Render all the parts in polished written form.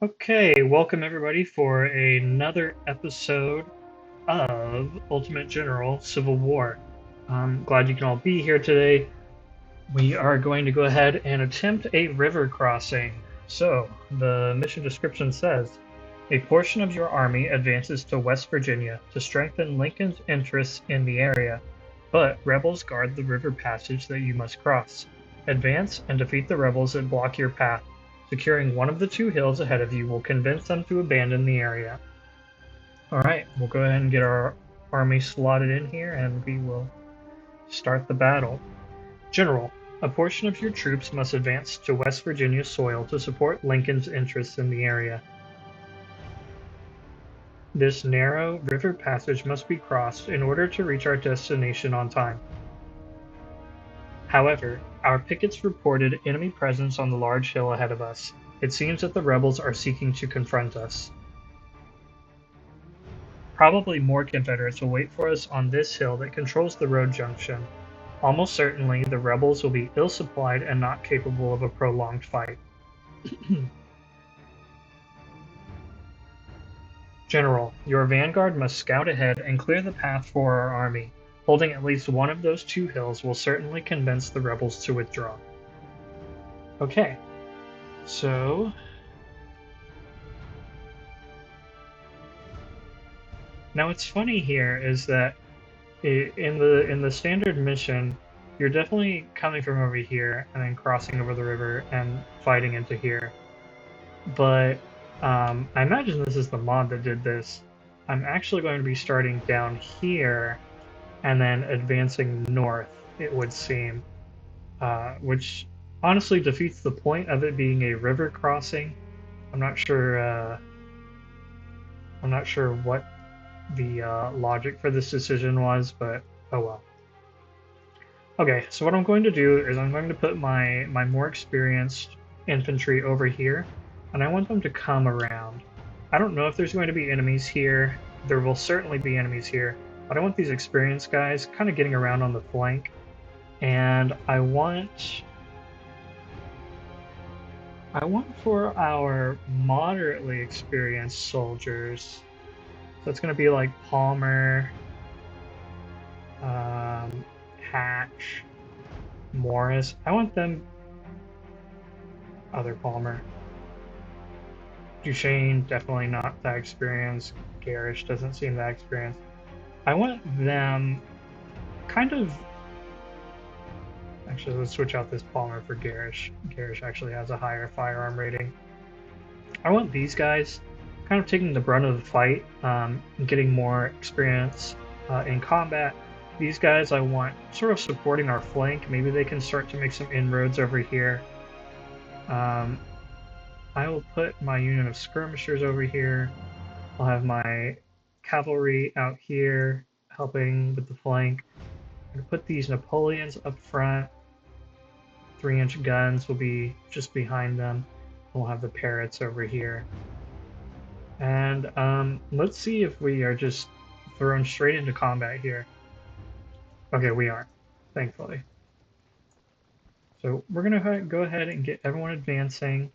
Okay, welcome everybody for another episode of Ultimate General Civil War. I'm glad you can all be here today. We are going to go ahead and attempt a river crossing. So, the mission description says a portion of your army advances to West Virginia to strengthen Lincoln's interests in the area, but rebels guard the river passage that you must cross. Advance and defeat the rebels that block your path. Securing one of the two hills ahead of you will convince them to abandon the area. Alright, we'll go ahead and get our army slotted in here and we will start the battle. General, a portion of your troops must advance to West Virginia soil to support Lincoln's interests in the area. This narrow river passage must be crossed in order to reach our destination on time. However, our pickets reported enemy presence on the large hill ahead of us. It seems that the rebels are seeking to confront us. Probably more Confederates will wait for us on this hill that controls the road junction. Almost certainly, the rebels will be ill-supplied and not capable of a prolonged fight. General, your vanguard must scout ahead and clear the path for our army. Holding at least one of those two hills will certainly convince the rebels to withdraw. Okay, so now what's funny here is that in the standard mission, you're definitely coming from over here and then crossing over the river and fighting into here. But I imagine this is the mod that did this. I'm actually going to be starting down here and then advancing north, it would seem, which honestly defeats the point of it being a river crossing. I'm not sure. I'm not sure what the logic for this decision was, but oh well. Okay, so what I'm going to do is I'm going to put my more experienced infantry over here, and I want them to come around. I don't know if there's going to be enemies here. There will certainly be enemies here, but I want these experienced guys kind of getting around on the flank, and I want for our moderately experienced soldiers. So it's going to be like Palmer, um, Hatch, Morris. I want them. Other Palmer. Duchesne, definitely not that experienced. Garish doesn't seem that experienced. I want them kind of. Actually, let's switch out this Palmer for Garish. Garish actually has a higher firearm rating. I want these guys kind of taking the brunt of the fight, getting more experience in combat. These guys I want sort of supporting our flank. Maybe they can start to make some inroads over here. Um, I will put my unit of skirmishers over here. I'll have my cavalry out here helping with the flank. I'm gonna put these Napoleons up front. 3-inch guns will be just behind them. We'll have the parrots over here. And let's see if we are just thrown straight into combat here. Okay, we are, thankfully. So we're gonna go ahead and get everyone advancing.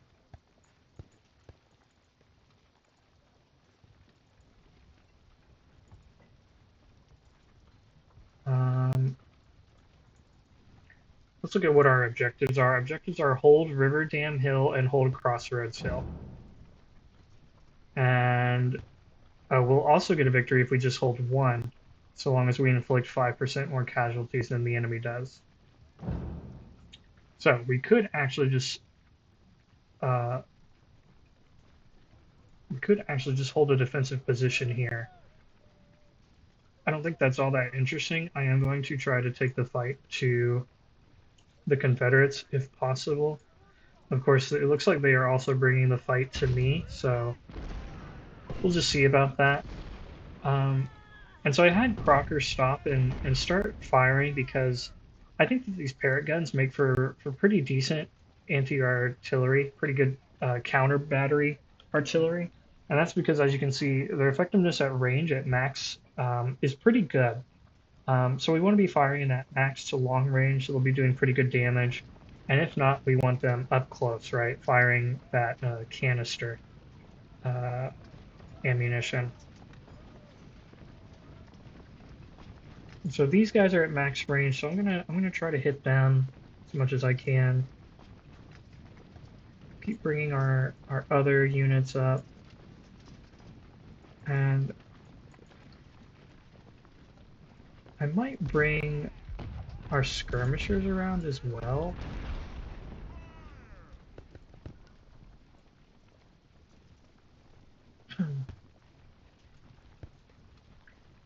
Let's look at what our objectives are. Objectives are hold River Dam Hill and hold Crossroads Hill. And we'll also get a victory if we just hold one, so long as we inflict 5% more casualties than the enemy does. So we could actually just hold a defensive position here. I don't think that's all that interesting. I am going to try to take the fight to the Confederates if possible. Of course, it looks like they are also bringing the fight to me, so we'll just see about that. And so I had Crocker stop and start firing because I think that these parrot guns make for pretty decent anti-artillery, pretty good counter battery artillery. And that's because, as you can see, their effectiveness at range at max is pretty good. So we want to be firing at max to long range, so they'll be doing pretty good damage. And if not, we want them up close, right? Firing that canister. uh, ammunition. So these guys are at max range, so I'm gonna try to hit them as much as I can. Keep bringing our other units up, and I might bring our skirmishers around as well.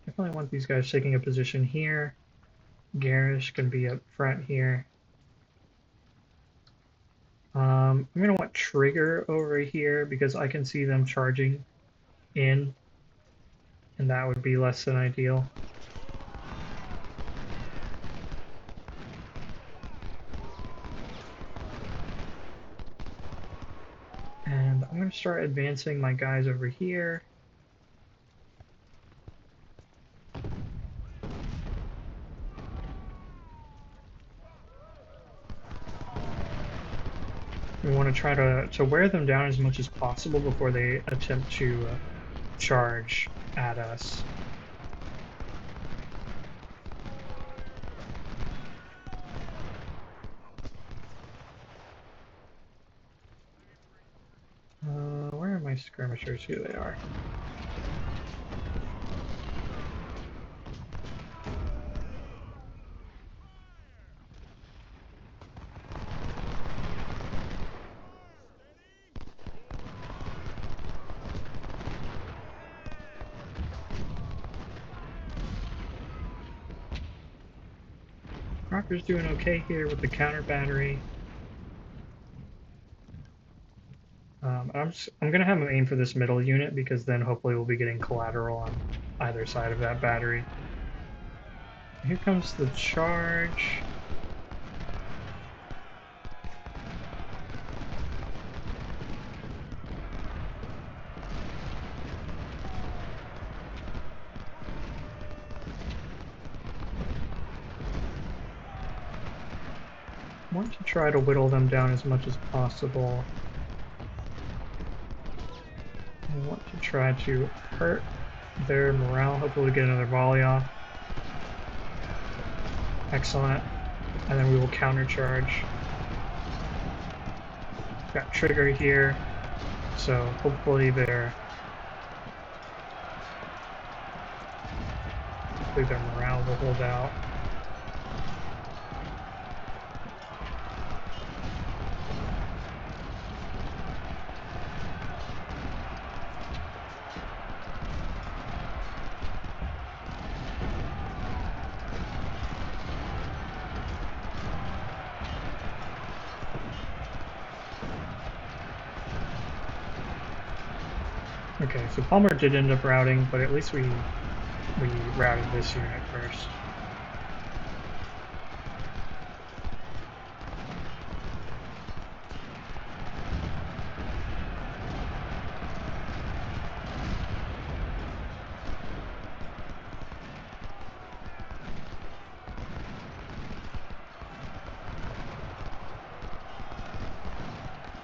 Definitely want these guys taking a position here. Garish can be up front here. I'm going to want Trigger over here because I can see them charging in, and that would be less than ideal. And I'm going to start advancing my guys over here. We want to try to wear them down as much as possible before they attempt to charge at us. Where are my skirmishers? Here they are. Crocker's doing okay here with the counter battery. I'm gonna have him aim for this middle unit because then hopefully we'll be getting collateral on either side of that battery. Here comes the charge. I want to try to whittle them down as much as possible. I want to try to hurt their morale. Hopefully we get another volley off. Excellent. And then we will countercharge. Got Trigger here, so hopefully their morale will hold out. Okay, so Palmer did end up routing, but at least we routed this unit first.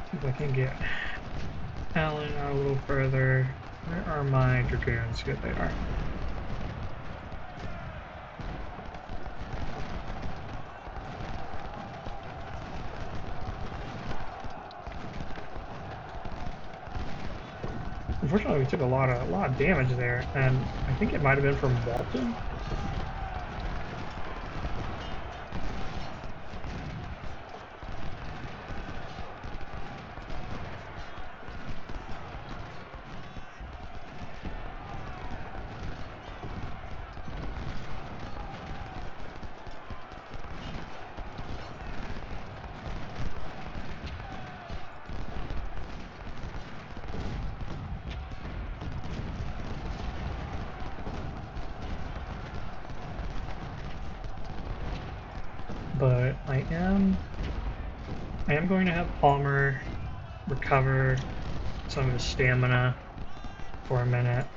See if I can get Alan out a little further. Where are my dragoons? Here they are. Unfortunately, we took a lot of damage there, and I think it might have been from Walton. But I am going to have Palmer recover some of his stamina for a minute.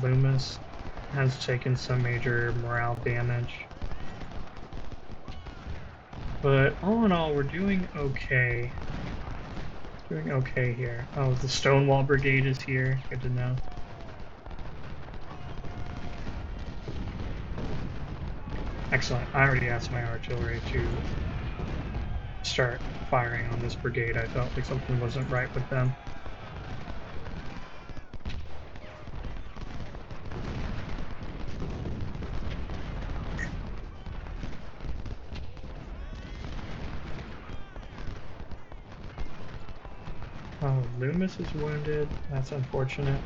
Loomis has taken some major morale damage. But all in all, we're doing okay. Doing okay here. Oh, the Stonewall Brigade is here. Good to know. Excellent. I already asked my artillery to start firing on this brigade. I felt like something wasn't right with them. Oh, Loomis is wounded. That's unfortunate.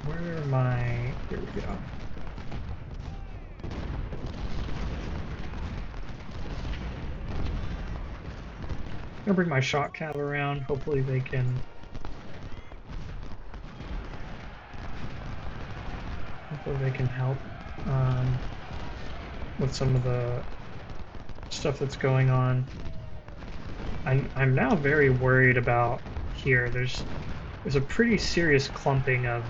Where are my... Here we go. I'm gonna bring my shot cav around. Hopefully they can... Hopefully they can help with some of the stuff that's going on. I'm now very worried about here. There's a pretty serious clumping of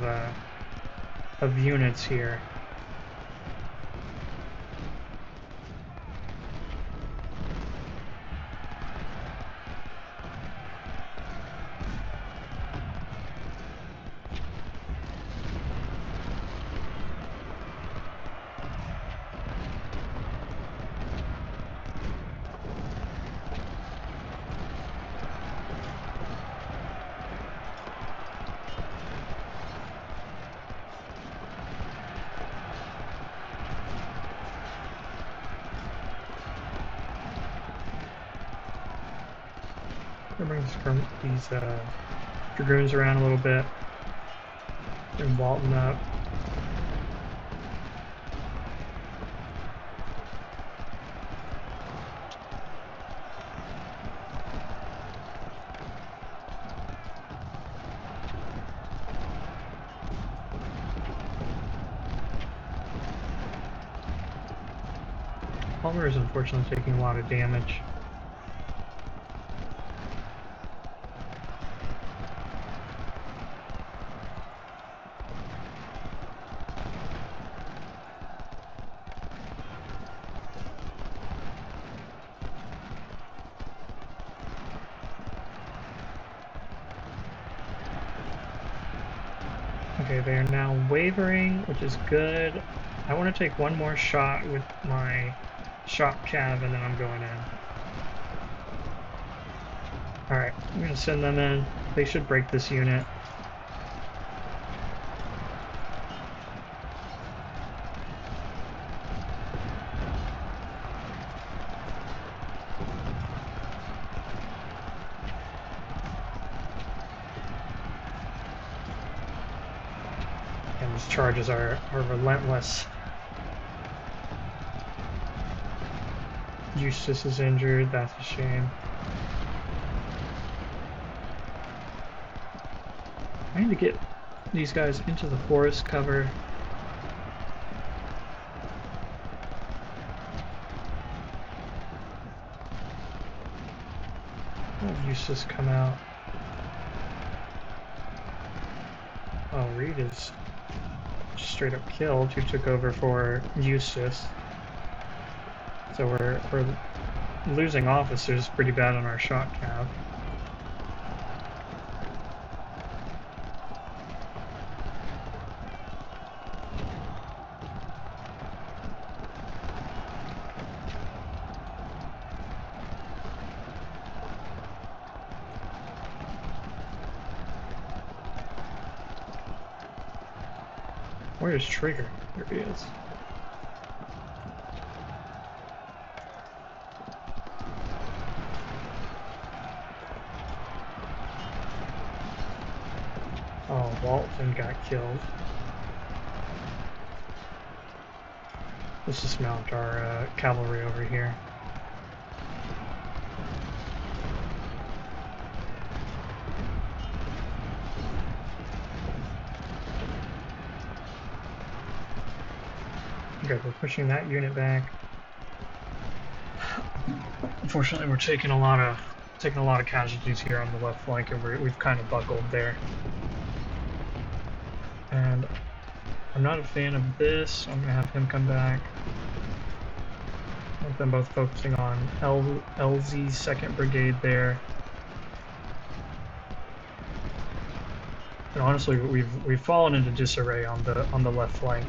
units here. I'm gonna bring these dragoons around a little bit. Bring Walton up. Palmer is unfortunately taking a lot of damage. Okay, they are now wavering, which is good. I want to take one more shot with my shot cav and then I'm going in. Alright, I'm going to send them in. They should break this unit. And these charges are relentless. Eustace is injured, that's a shame. I need to get these guys into the forest cover. Oh, Eustace come out. Oh, Reed is straight up killed, who took over for Eustace. So we're losing officers pretty bad on our shot cav. Where's Trigger? There he is. Oh, Walton got killed. Let's dismount our cavalry over here. Okay, we're pushing that unit back. Unfortunately, we're taking a lot of casualties here on the left flank, and we've kind of buckled there. And I'm not a fan of this, so I'm going to have him come back. I want them both focusing on LZ's 2nd Brigade there. And honestly, we've fallen into disarray on the left flank.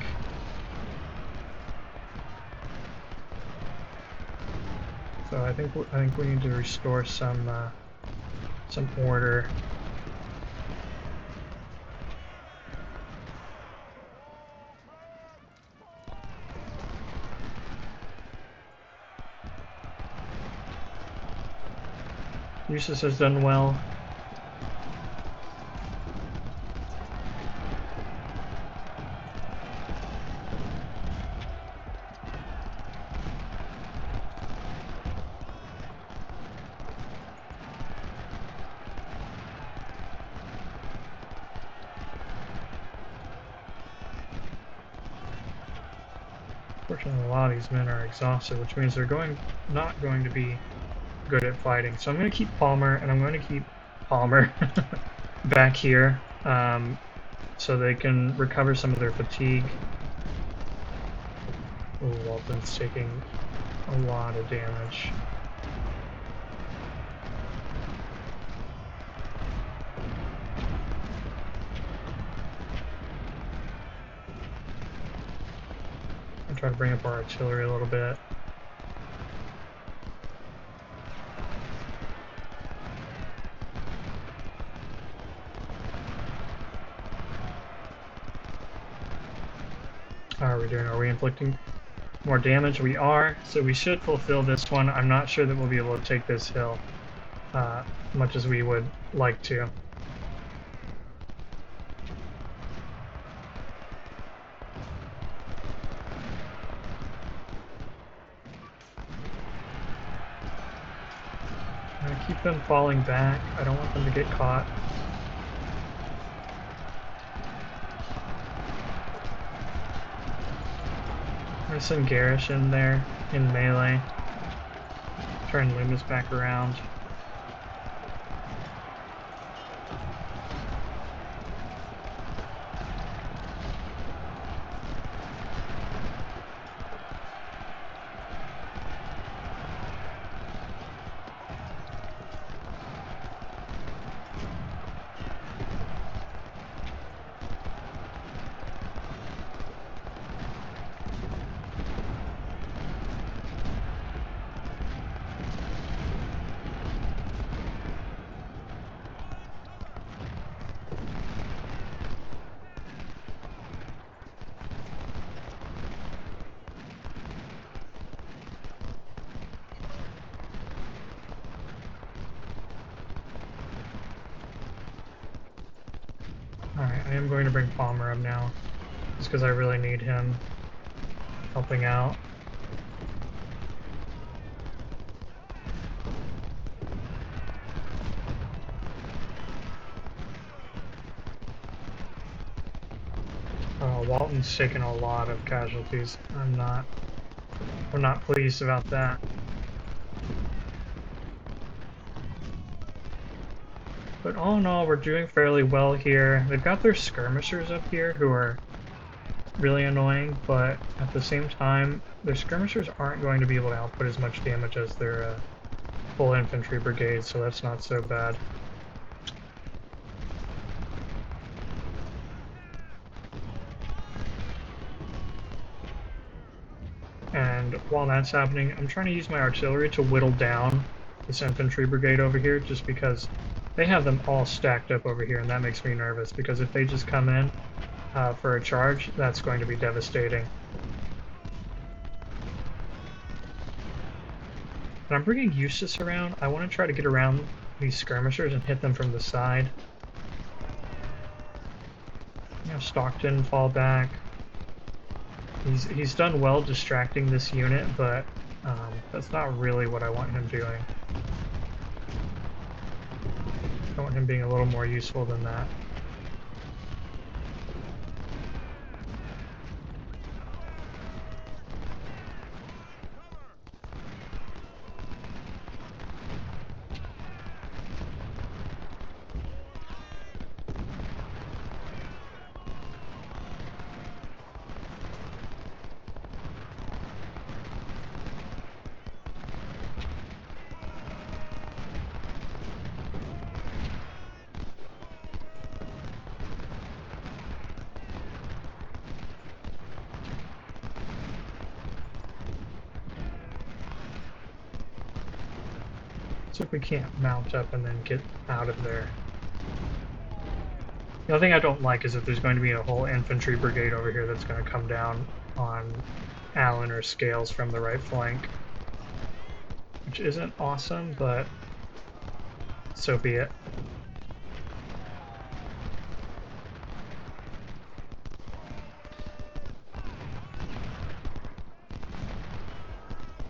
So I think we need to restore some order. Eustace has done well. Fortunately, a lot of these men are exhausted, which means they're not going to be good at fighting. So I'm going to keep Palmer, and I'm going to keep Palmer back here so they can recover some of their fatigue. Oh, Walton's taking a lot of damage. I'll try to bring up our artillery a little bit. How are we doing? Are we inflicting more damage? We are, so we should fulfill this one. I'm not sure that we'll be able to take this hill much as we would like to. I'm going to keep them falling back. I don't want them to get caught. I'm going to send Garish in there in melee. Turn Loomis back around. Alright, I am going to bring Palmer up now, just because I really need him helping out. Walton's taken a lot of casualties. I'm not pleased about that. But all in all, we're doing fairly well here. They've got their skirmishers up here who are really annoying, but at the same time, their skirmishers aren't going to be able to output as much damage as their full infantry brigade, so that's not so bad. And while that's happening, I'm trying to use my artillery to whittle down this infantry brigade over here, just because they have them all stacked up over here, and that makes me nervous, because if they just come in for a charge, that's going to be devastating. And I'm bringing Eustace around. I want to try to get around these skirmishers and hit them from the side. Stockton fall back. He's done well distracting this unit, but that's not really what I want him doing. I want him being a little more useful than that. So if we can't mount up and then get out of there. The only thing I don't like is if there's going to be a whole infantry brigade over here that's going to come down on Allen or Scales from the right flank. Which isn't awesome, but so be it.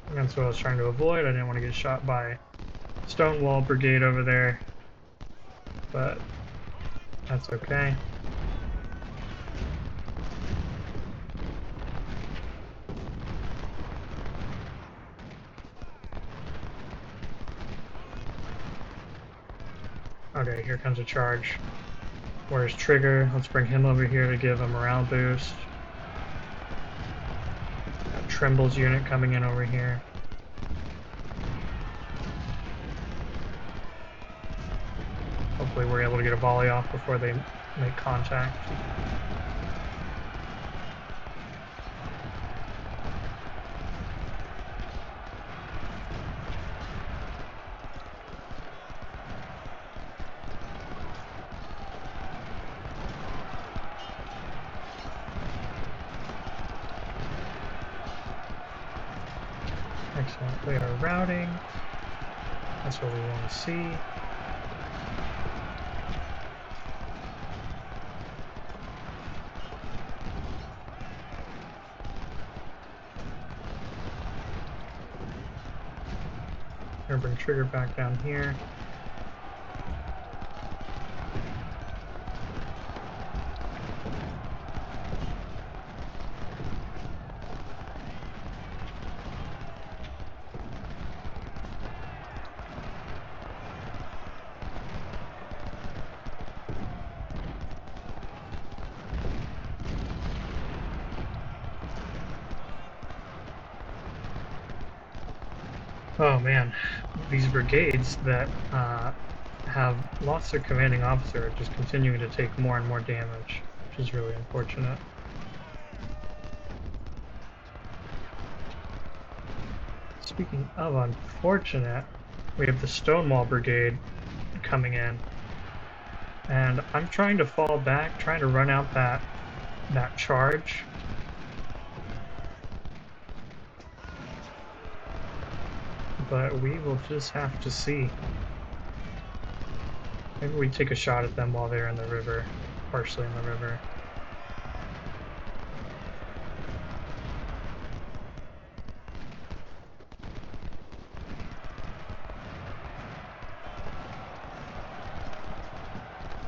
And that's what I was trying to avoid. I didn't want to get shot by Stonewall Brigade over there, but that's okay. Okay, here comes a charge. Where's Trigger? Let's bring him over here to give a morale boost. Got Trimble's unit coming in over here. Hopefully we're able to get a volley off before they make contact. Excellent. They are routing. That's what we want to see. Gonna bring Trigger back down here. Oh man, these brigades that have lost their commanding officer are just continuing to take more and more damage, which is really unfortunate. Speaking of unfortunate, we have the Stonewall Brigade coming in, and I'm trying to fall back, trying to run out that charge. But we will just have to see. Maybe we take a shot at them while they're in the river, partially in the river.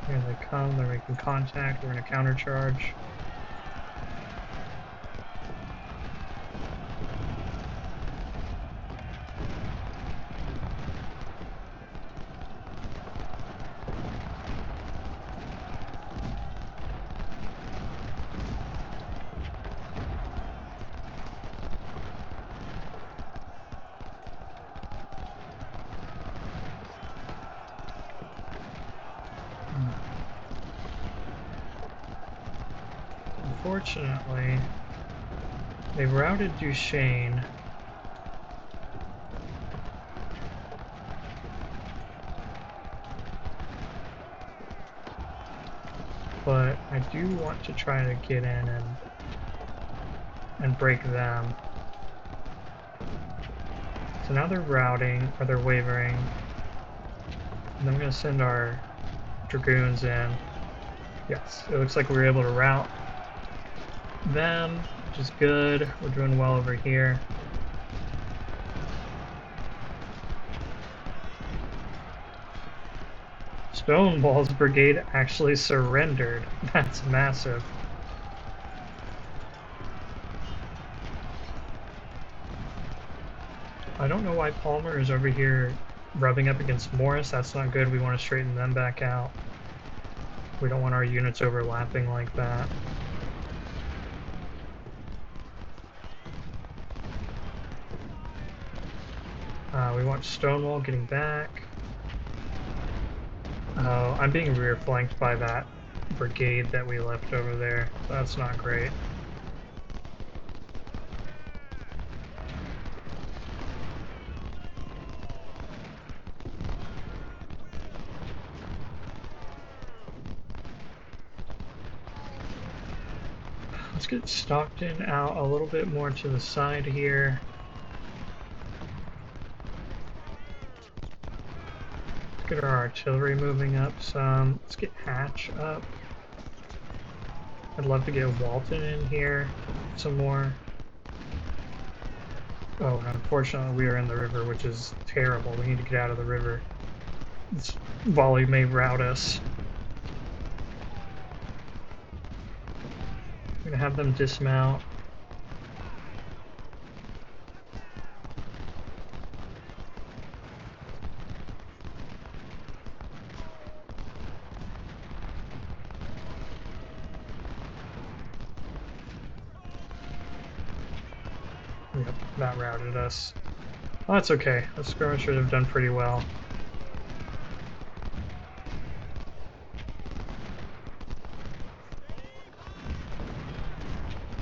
Here they come, they're making contact, we're going to countercharge. Unfortunately, they routed Duchesne. But I do want to try to get in and break them. So now they're routing, or they're wavering. And I'm going to send our Dragoons in. Yes, it looks like we were able to rout them, which is good. We're doing well over here. Stonewall's brigade actually surrendered. That's massive. I don't know why Palmer is over here rubbing up against Morris. That's not good. We want to straighten them back out. We don't want our units overlapping like that. We want Stonewall getting back. Oh, I'm being rear flanked by that brigade that we left over there. So that's not great. Let's get Stockton out a little bit more to the side here. Let's get our artillery moving up some. Let's get Hatch up. I'd love to get Walton in here some more. Oh, unfortunately we are in the river, which is terrible. We need to get out of the river. This volley may rout us. I'm gonna have them dismount. Yep, that routed us. Well, that's okay. The skirmishers have done pretty well.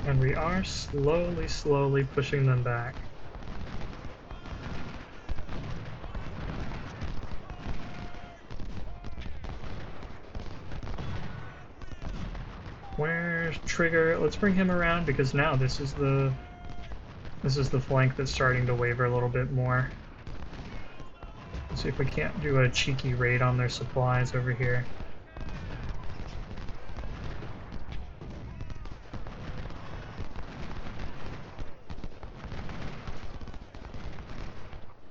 And we are slowly pushing them back. Where's Trigger? Let's bring him around because now this is the flank that's starting to waver a little bit more. Let's see if we can't do a cheeky raid on their supplies over here.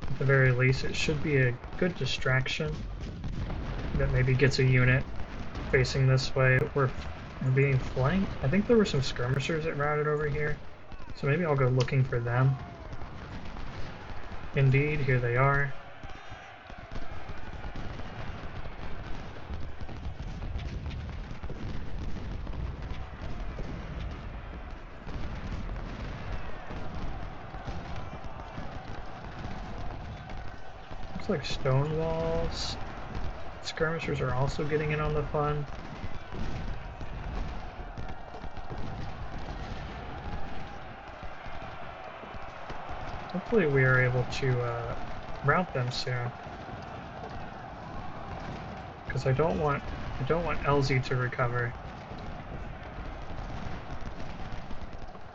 At the very least, it should be a good distraction that maybe gets a unit facing this way. We're being flanked. I think there were some skirmishers that routed over here, so maybe I'll go looking for them. Indeed, here they are. Looks like stone walls. Skirmishers are also getting in on the fun. Hopefully we are able to rout them soon. Because I don't want LZ to recover.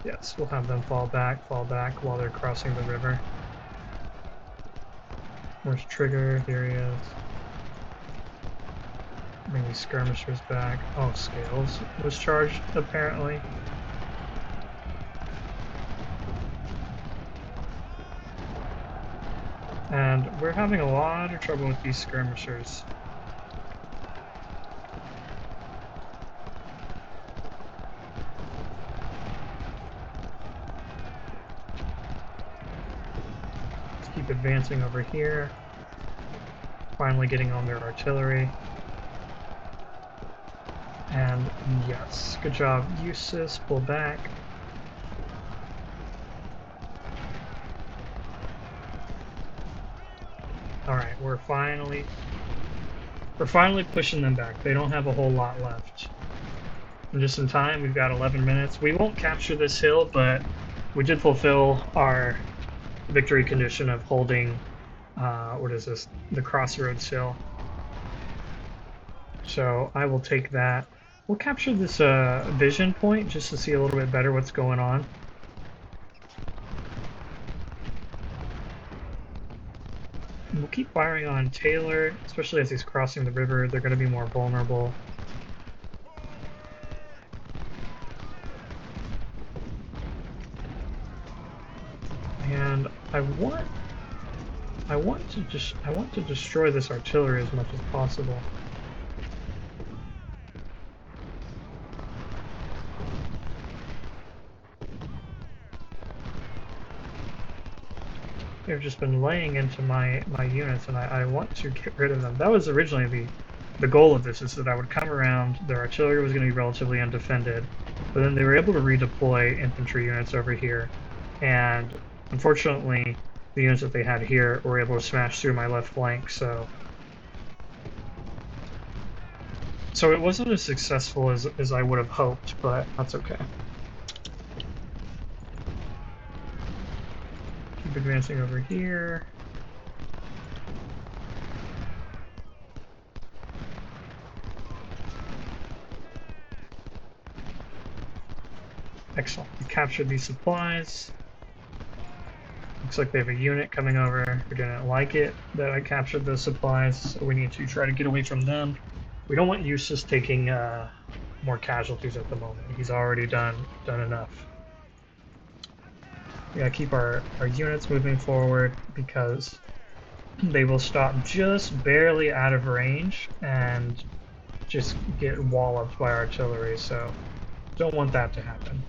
Yes, we'll have them fall back while they're crossing the river. Where's Trigger? Here he is. Bring these skirmishers back. Oh, Scales was charged, apparently. And we're having a lot of trouble with these skirmishers. Let's keep advancing over here. Finally getting on their artillery. And yes, good job, Eustace, pull back. Alright, we're finally pushing them back. They don't have a whole lot left. And just in time, we've got 11 minutes. We won't capture this hill, but we did fulfill our victory condition of holding, what is this, the Crossroads Hill. So I will take that. We'll capture this vision point just to see a little bit better what's going on. And we'll keep firing on Taylor, especially as he's crossing the river. They're going to be more vulnerable. And I want to destroy this artillery as much as possible. They've just been laying into my units, and I want to get rid of them. That was originally the goal of this, is that I would come around, their artillery was going to be relatively undefended, but then they were able to redeploy infantry units over here, and unfortunately the units that they had here were able to smash through my left flank, so it wasn't as successful as I would have hoped, but that's okay. Keep advancing over here. Excellent. We captured these supplies. Looks like they have a unit coming over who didn't like it that I captured those supplies, so we need to try to get away from them. We don't want Eustace taking more casualties at the moment. He's already done enough. We gotta keep our units moving forward because they will stop just barely out of range and just get walloped by artillery, so don't want that to happen.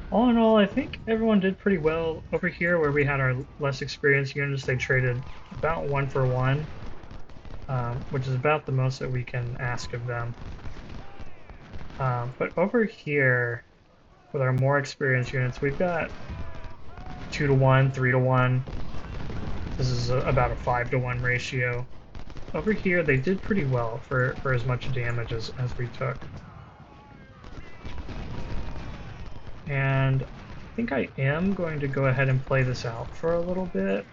All in all, I think everyone did pretty well. Over here, where we had our less experienced units, they traded about 1-for-1, which is about the most that we can ask of them. But over here, with our more experienced units, we've got 2-to-1, 3-to-1. This is about a 5-to-1 ratio. Over here, they did pretty well for as much damage as we took. And I think I am going to go ahead and play this out for a little bit.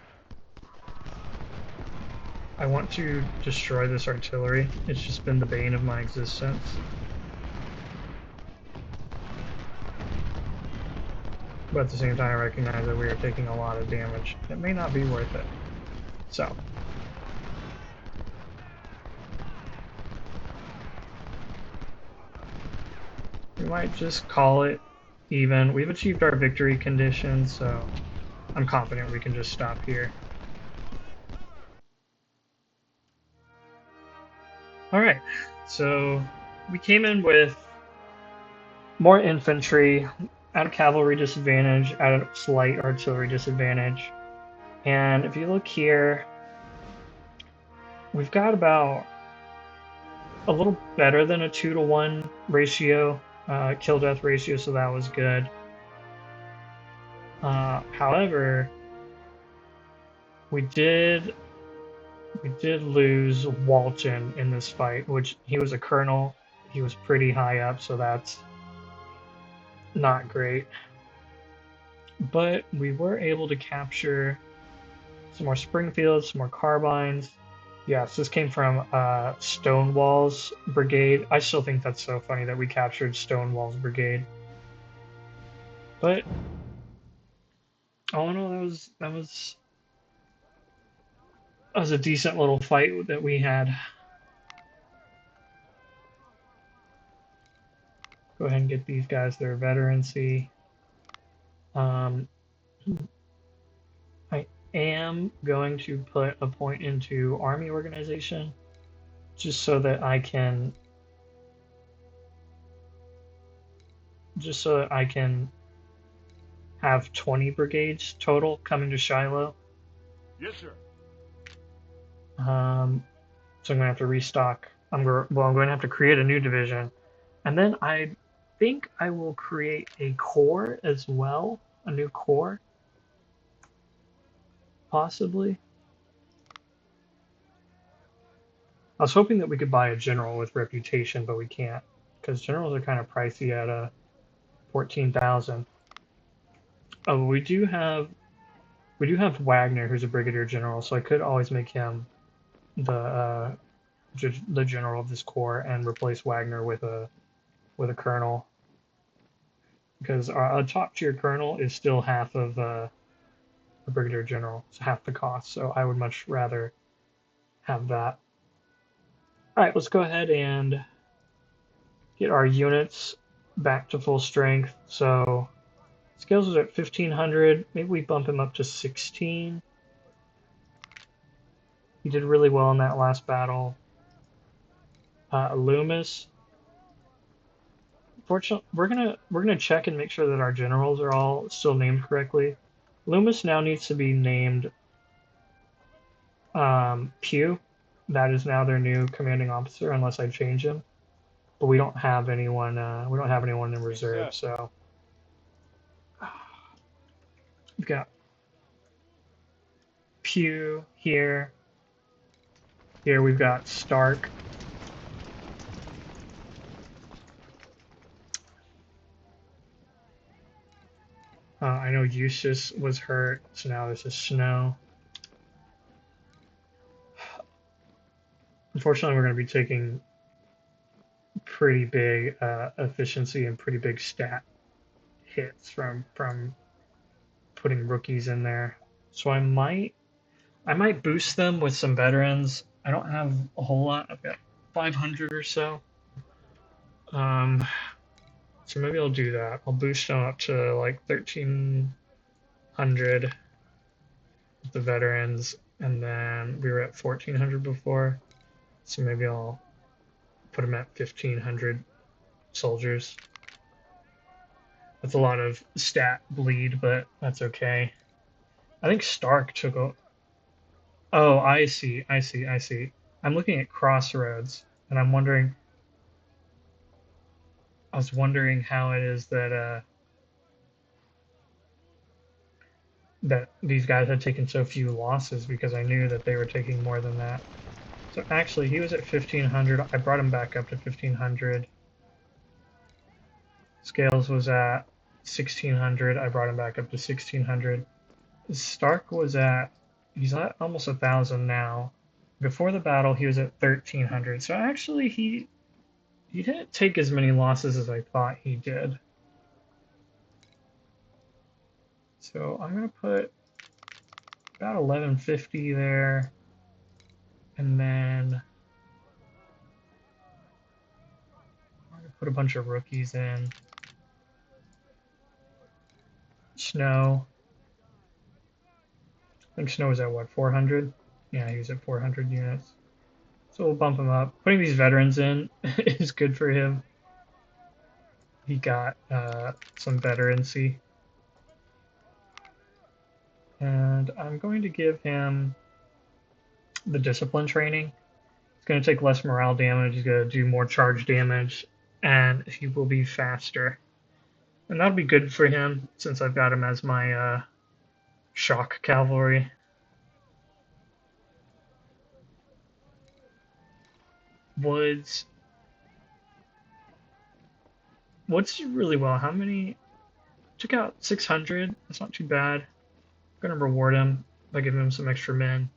I want to destroy this artillery. It's just been the bane of my existence. But at the same time, I recognize that we are taking a lot of damage. It may not be worth it. So. We might just call it even. We've achieved our victory condition, so I'm confident we can just stop here. Alright, so we came in with more infantry, at a cavalry disadvantage, at a slight artillery disadvantage. And if you look here, we've got about a little better than a 2-to-1 ratio, kill-death ratio, so that was good. However, we did lose Walton in this fight, which he was a colonel. He was pretty high up, so that's not great. But we were able to capture some more Springfields, some more carbines. Yes, this came from Stonewall's brigade. I still think that's so funny that we captured Stonewall's brigade. But all in all, that was a decent little fight that we had. Go ahead and get these guys their veterancy. I am going to put a point into army organization just so that I can have 20 brigades total coming to Shiloh. Yes, sir. So I'm gonna have to restock. I'm going to have to create a new division, and then I think I will create a corps as well, a new corps, possibly. I was hoping that we could buy a general with reputation, but we can't because generals are kind of pricey at 14,000. Oh, we do have Wagner, who's a brigadier general, so I could always make him the general of this corps and replace Wagner with a colonel, because a top tier colonel is still half of a brigadier general. It's half the cost, so I would much rather have that. All right, let's go ahead and get our units back to full strength. So scales is at 1500. Maybe we bump him up to 16. He did really well in that last battle. Loomis. Fortunately, we're gonna check and make sure that our generals are all still named correctly. Loomis now needs to be named Pew. that is now their new commanding officer, unless I change him. But we don't have anyone. We don't have anyone in reserve, so we've got Pew here. Here we've got Stark. I know Eustace was hurt, so now this is Snow. Unfortunately, we're going to be taking pretty big efficiency and pretty big stat hits from putting rookies in there. So I might boost them with some veterans. I don't have a whole lot. I've got 500 or so. So maybe I'll do that. I'll boost them up to like 1300 with the veterans, and then we were at 1400 before. So maybe I'll put them at 1500 soldiers. That's a lot of stat bleed, but that's okay. I think Stark took a. Oh, I see. I'm looking at Crossroads, and I'm wondering. I was wondering how it is that these guys had taken so few losses, because I knew that they were taking more than that. So actually, he was at 1500. I brought him back up to 1500. Scales was at 1600. I brought him back up to 1600. Stark was at, he's at almost 1000 now. Before the battle, he was at 1300. So actually, he didn't take as many losses as I thought he did. So I'm gonna put about 1150 there, and then I'm gonna put a bunch of rookies in. Snow. I think Snow was at what, 400? Yeah, he was at 400 units. So we'll bump him up. Putting these veterans in is good for him. He got some veterancy. And I'm going to give him the discipline training. It's going to take less morale damage. He's going to do more charge damage, and he will be faster. And that'll be good for him, since I've got him as my shock cavalry. Woods did really well. How many? Took out 600. That's not too bad. I'm going to reward him by giving him some extra men.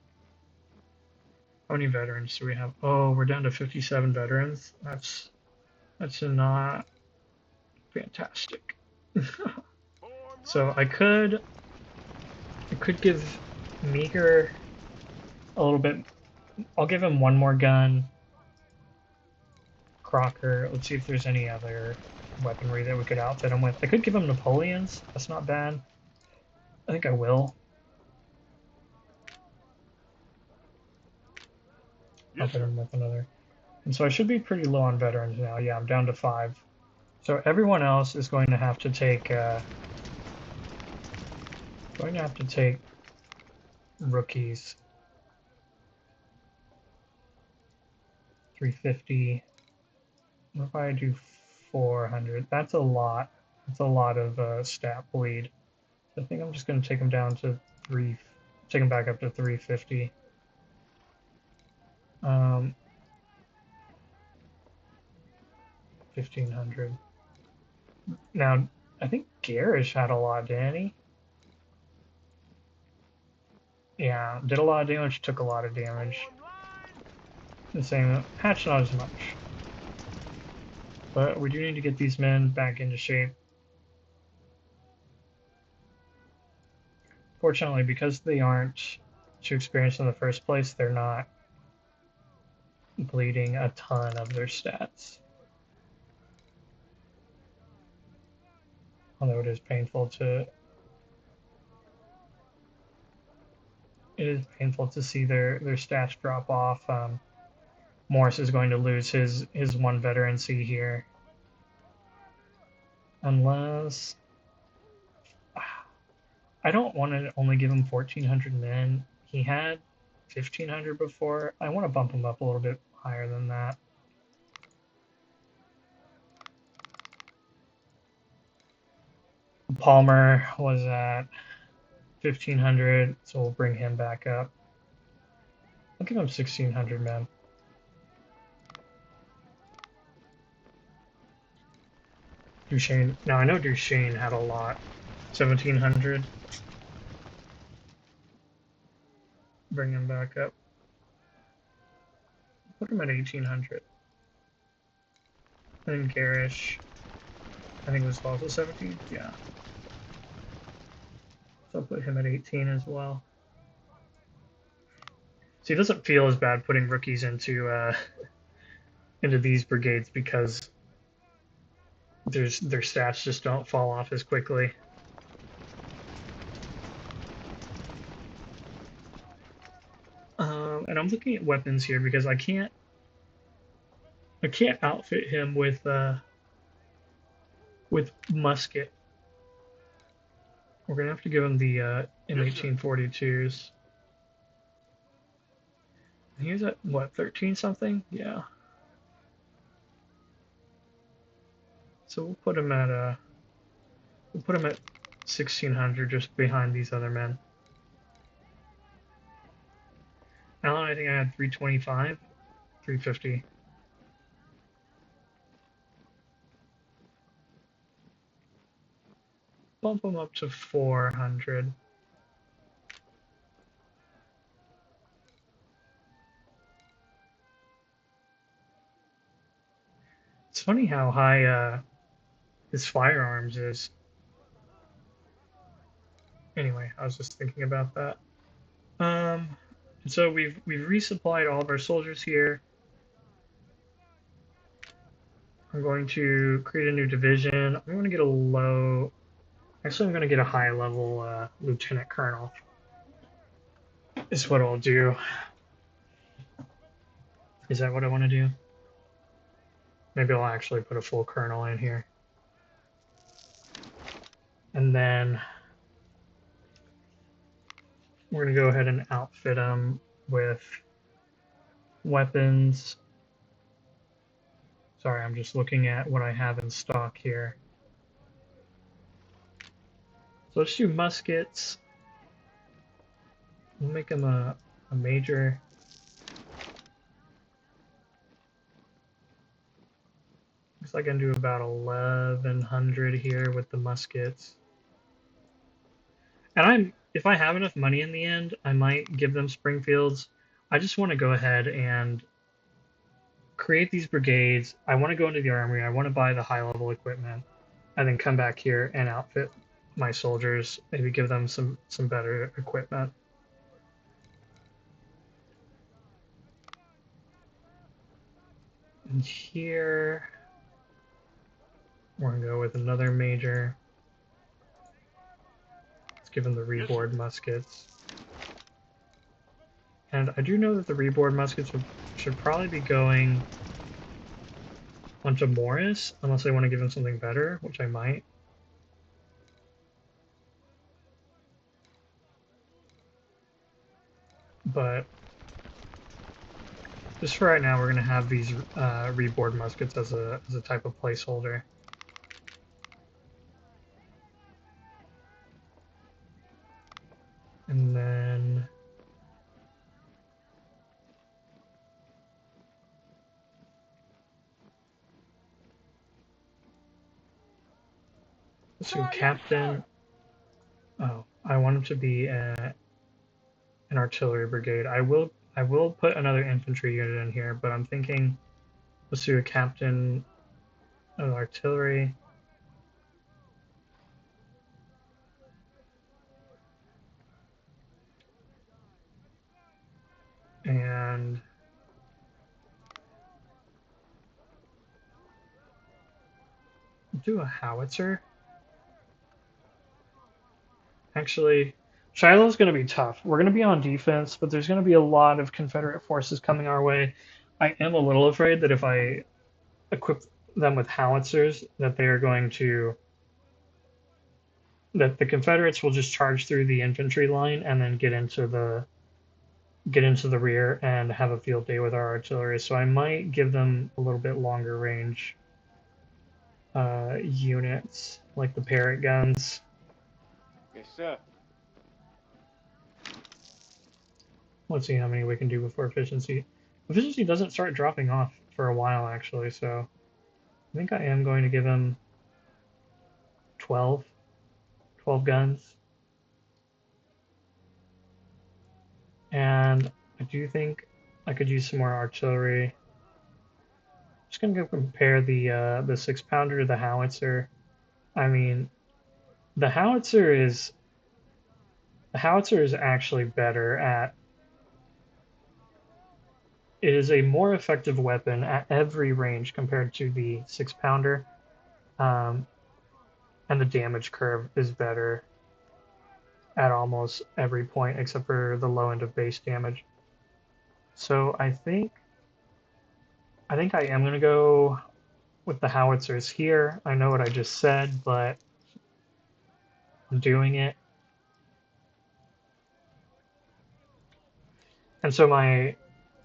How many veterans do we have? Oh, we're down to 57 veterans. That's not fantastic. So I could give Meager a little bit. I'll give him one more gun. Crocker. Let's see if there's any other weaponry that we could outfit him with. I could give him Napoleons. That's not bad. I think I will. Outfit him with another. And so I should be pretty low on veterans now. Yeah, I'm down to 5. So everyone else is going to have to take rookies. 350. What if I do 400? That's a lot. That's a lot of stat bleed. So I think I'm just going to take them down to take them back up to 350. 1500. Now, I think Garish had a lot, didn't he? Yeah, did a lot of damage, took a lot of damage. The same, Hatch not as much. But we do need to get these men back into shape. Fortunately, because they aren't too experienced in the first place, they're not bleeding a ton of their stats. Although it is painful to see their stats drop off. Morris is going to lose his one veterancy here, unless I don't want to only give him 1400 men. He had 1,500 before. I want to bump them up a little bit higher than that. Palmer was at 1,500, so we'll bring him back up. I'll give him 1,600 men. Duchesne. Now I know Duchesne had a lot. 1,700. Bring him back up. Put him at 1,800. And Garish, I think it was also 17. Yeah. So I'll put him at 18 as well. So it doesn't feel as bad putting rookies into into these brigades because their stats just don't fall off as quickly. And I'm looking at weapons here because I can't outfit him with musket. We're gonna have to give him the M1842s. He was at what, 13 something? Yeah. So we'll put him at 1,600 just behind these other men. Alan, I think I had 325, 350. Bump him up to 400. It's funny how high his firearms is. Anyway, I was just thinking about that. And so we've resupplied all of our soldiers here. I'm going to create a new division. I'm going to get a low. Actually, I'm going to get a high level lieutenant colonel. Is what I'll do. Is that what I want to do? Maybe I'll actually put a full colonel in here. And then we're going to go ahead and outfit them with weapons. Sorry, I'm just looking at what I have in stock here. So let's do muskets. We'll make them a major. Looks like I can do about 1,100 here with the muskets. And if I have enough money in the end, I might give them Springfields. I just want to go ahead and create these brigades. I want to go into the armory. I want to buy the high level equipment, and then come back here and outfit my soldiers. Maybe give them some better equipment. And here we're gonna go with another major. Let's give them the reboard muskets. And I do know that the reboard muskets should probably be going onto Morris, unless I want to give him something better, which I might. But just for right now, we're going to have these reboard muskets as a type of placeholder. And then let's do captain. Oh, I want him to be an artillery brigade. I will put another infantry unit in here, but I'm thinking let's do a captain of artillery. And do a howitzer. Actually, Shiloh's going to be tough. We're going to be on defense, but there's going to be a lot of Confederate forces coming our way. I am a little afraid that if I equip them with howitzers, that they are going to, that the Confederates will just charge through the infantry line and then get into get into the rear and have a field day with our artillery. So I might give them a little bit longer range units, like the Parrot guns. Yes, sir. Let's see how many we can do before efficiency. Efficiency doesn't start dropping off for a while, actually, so I think I am going to give him 12 guns. And I do think I could use some more artillery. Just gonna go compare the 6-pounder to the howitzer. I mean, the howitzer is actually better at. It is a more effective weapon at every range compared to the 6-pounder, and the damage curve is better at almost every point except for the low end of base damage. So I think I am gonna go with the howitzers here. I know what I just said, but I'm doing it. And so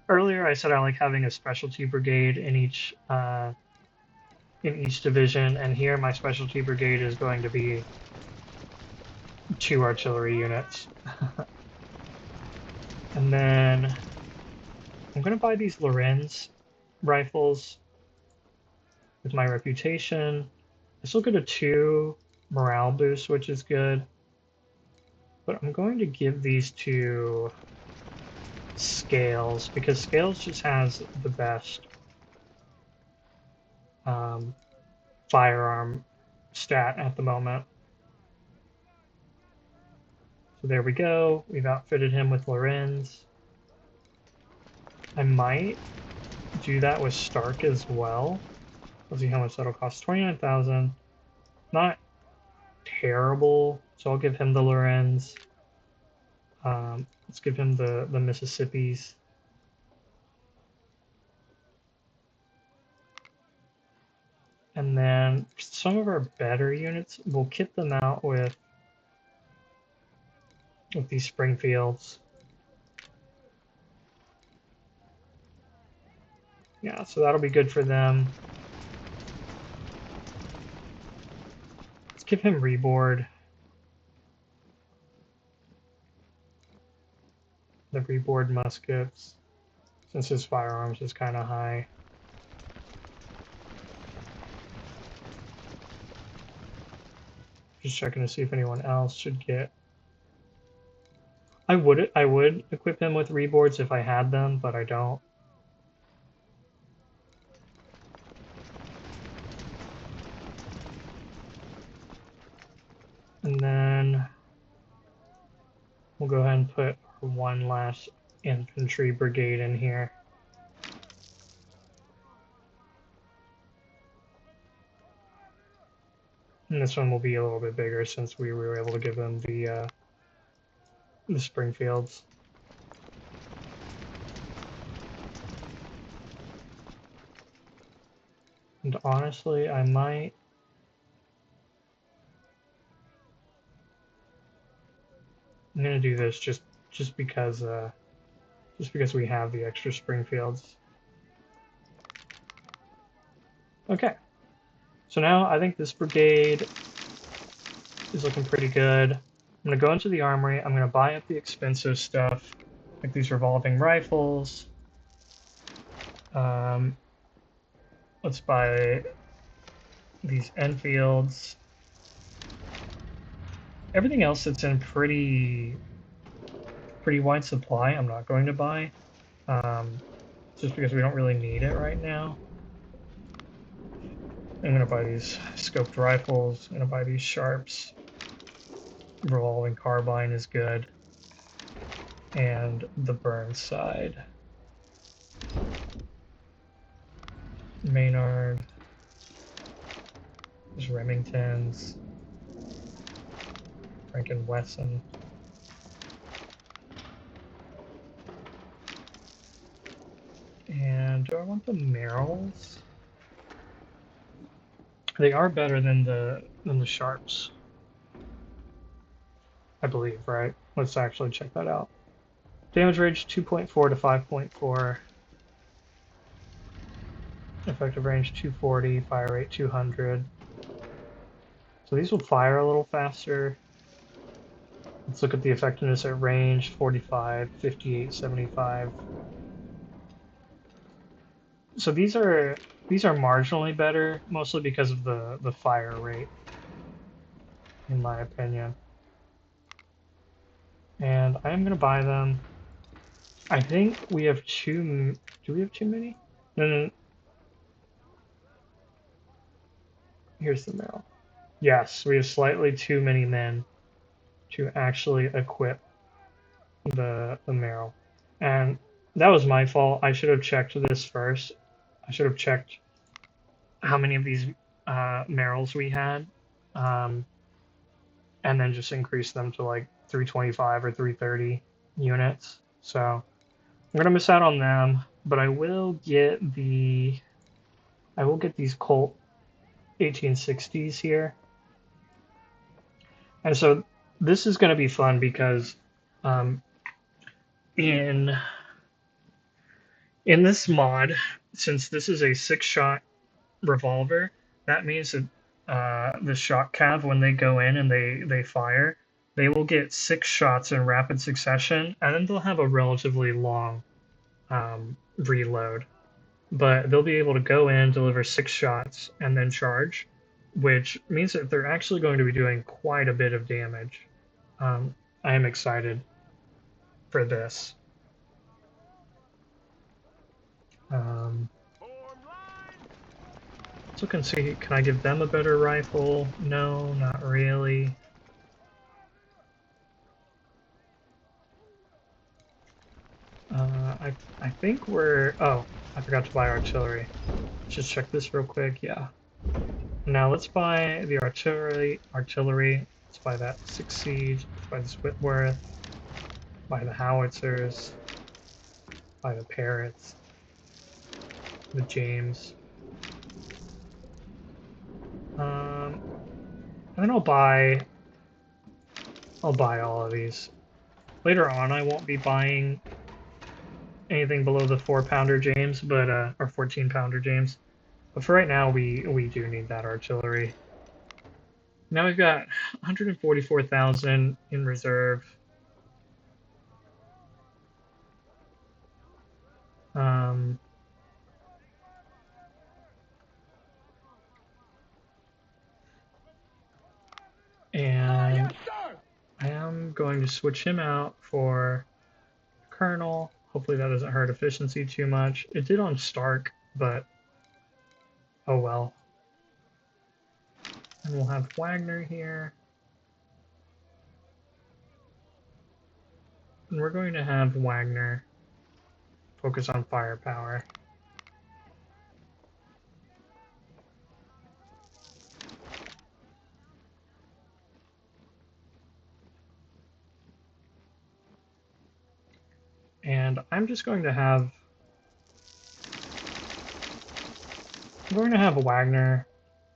earlier I said I like having a specialty brigade in each division, and here my specialty brigade is going to be 2 artillery units. And then I'm going to buy these Lorenz rifles with my reputation. I still get a 2 morale boost, which is good. But I'm going to give these to Scales, because Scales just has the best firearm stat at the moment. So there we go. We've outfitted him with Lorenz. I might do that with Stark as well. Let's see how much that'll cost. 29,000. Not terrible. So I'll give him the Lorenz. Let's give him the Mississippis. And then some of our better units, we'll kit them out with these Springfields. Yeah, so that'll be good for them. Let's give him reboard. The reboard muskets, since his firearms is kind of high. Just checking to see if anyone else should get. I would equip him with reboards if I had them, but I don't. And then we'll go ahead and put one last infantry brigade in here. And this one will be a little bit bigger since we were able to give them the Springfields. And honestly, I might. I'm gonna do this just because we have the extra Springfields. Okay. So now I think this brigade is looking pretty good. I'm going to go into the armory. I'm going to buy up the expensive stuff, like these revolving rifles. Let's buy these Enfields. Everything else that's in pretty wide supply, I'm not going to buy, just because we don't really need it right now. I'm going to buy these scoped rifles. I'm going to buy these Sharps. Revolving carbine is good. And the Burnside. Maynard. There's Remingtons. Frank and Wesson. And do I want the Merrills? They are better than the Sharps, I believe, right? Let's actually check that out. Damage range 2.4 to 5.4. Effective range 240, fire rate 200. So these will fire a little faster. Let's look at the effectiveness at range 45, 58, 75. So these are marginally better, mostly because of the fire rate, in my opinion. And I am gonna buy them. I think we have too. Do we have too many? No, no. Here's the marrow. Yes, we have slightly too many men to actually equip the marrow, and that was my fault. I should have checked this first. I should have checked how many of these marrows we had, um, and then just increase them to like 325 or 330 units. So I'm gonna miss out on them, but I will get these Colt 1860s here. And so this is gonna be fun because um, in this mod, since this is a 6-shot revolver, that means that the shot cav, when they go in and they fire, they will get 6 shots in rapid succession, and then they'll have a relatively long reload. But they'll be able to go in, deliver 6 shots, and then charge, which means that they're actually going to be doing quite a bit of damage. I am excited for this. Let's look and see, can I give them a better rifle? No, not really. I think we're... Oh, I forgot to buy artillery. Let's just check this real quick. Yeah. Now let's buy the artillery. Let's buy that 6 Siege. Let's buy this Whitworth. Buy the howitzers. Buy the Parrots. The James. And then I'll buy all of these. Later on, I won't be buying anything below the 4-pounder James, but or 14-pounder James. But for right now, we do need that artillery. Now we've got 144,000 in reserve. And I am going to switch him out for Colonel. Hopefully that doesn't hurt efficiency too much. It did on Stark, but oh well. And we'll have Wagner here. And we're going to have Wagner focus on firepower. And I'm just going to have Wagner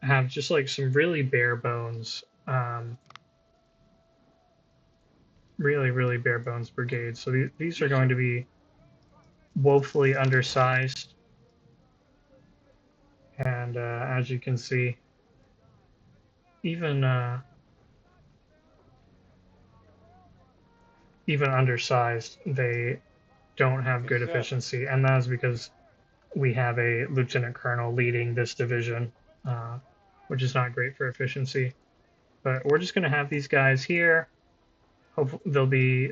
have just like some really bare bones, really bare bones brigades. So these are going to be woefully undersized, and as you can see, even undersized, they don't have good efficiency, and that is because we have a lieutenant colonel leading this division, which is not great for efficiency. But we're just going to have these guys here. They'll be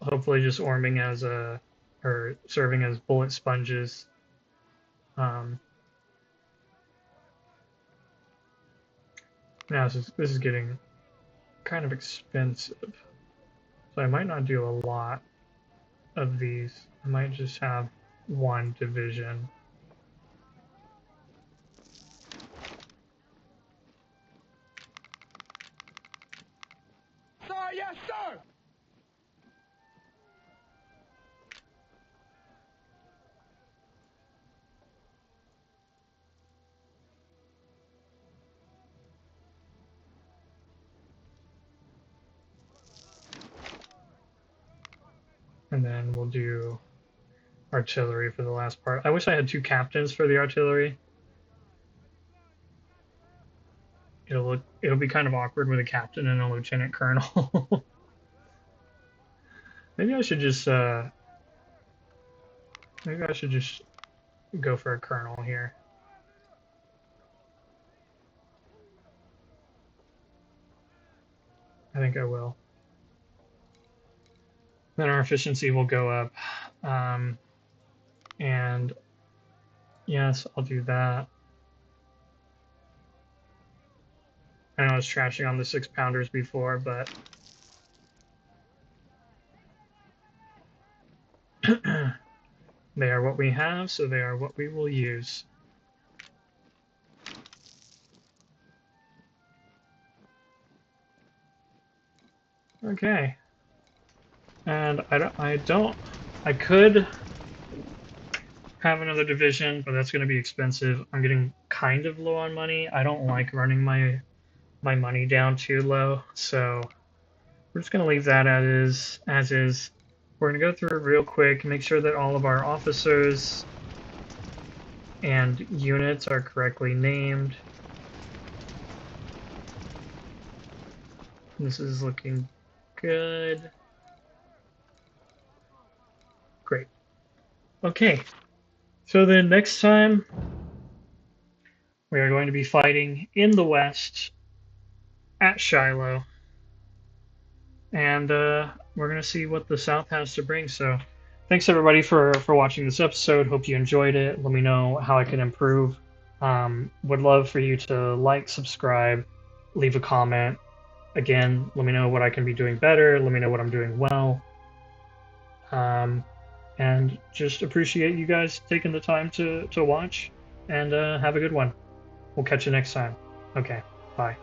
hopefully just orming as or serving as bullet sponges. Now this is getting kind of expensive, so I might not do a lot of these. I might just have one division. Sir, yes, sir! And then we'll do artillery for the last part. I wish I had 2 captains for the artillery. It'll be kind of awkward with a captain and a lieutenant colonel. Maybe I should just go for a colonel here. I think I will. Then our efficiency will go up. And yes, I'll do that. I know I was trashing on the 6-pounders before, but they are what we have, so they are what we will use. Okay. And I could have another division, but that's going to be expensive. I'm getting kind of low on money. I don't like running my money down too low, so we're just going to leave that as is. We're going to go through it real quick, make sure that all of our officers and units are correctly named. This is looking good. Great. Okay, so then next time we are going to be fighting in the West at Shiloh, and we're going to see what the South has to bring. So thanks everybody for watching this episode. Hope you enjoyed it. Let me know how I can improve. Would love for you to like, subscribe, leave a comment. Again, let me know what I can be doing better. Let me know what I'm doing well. And just appreciate you guys taking the time to watch, and have a good one. We'll catch you next time. Okay, bye.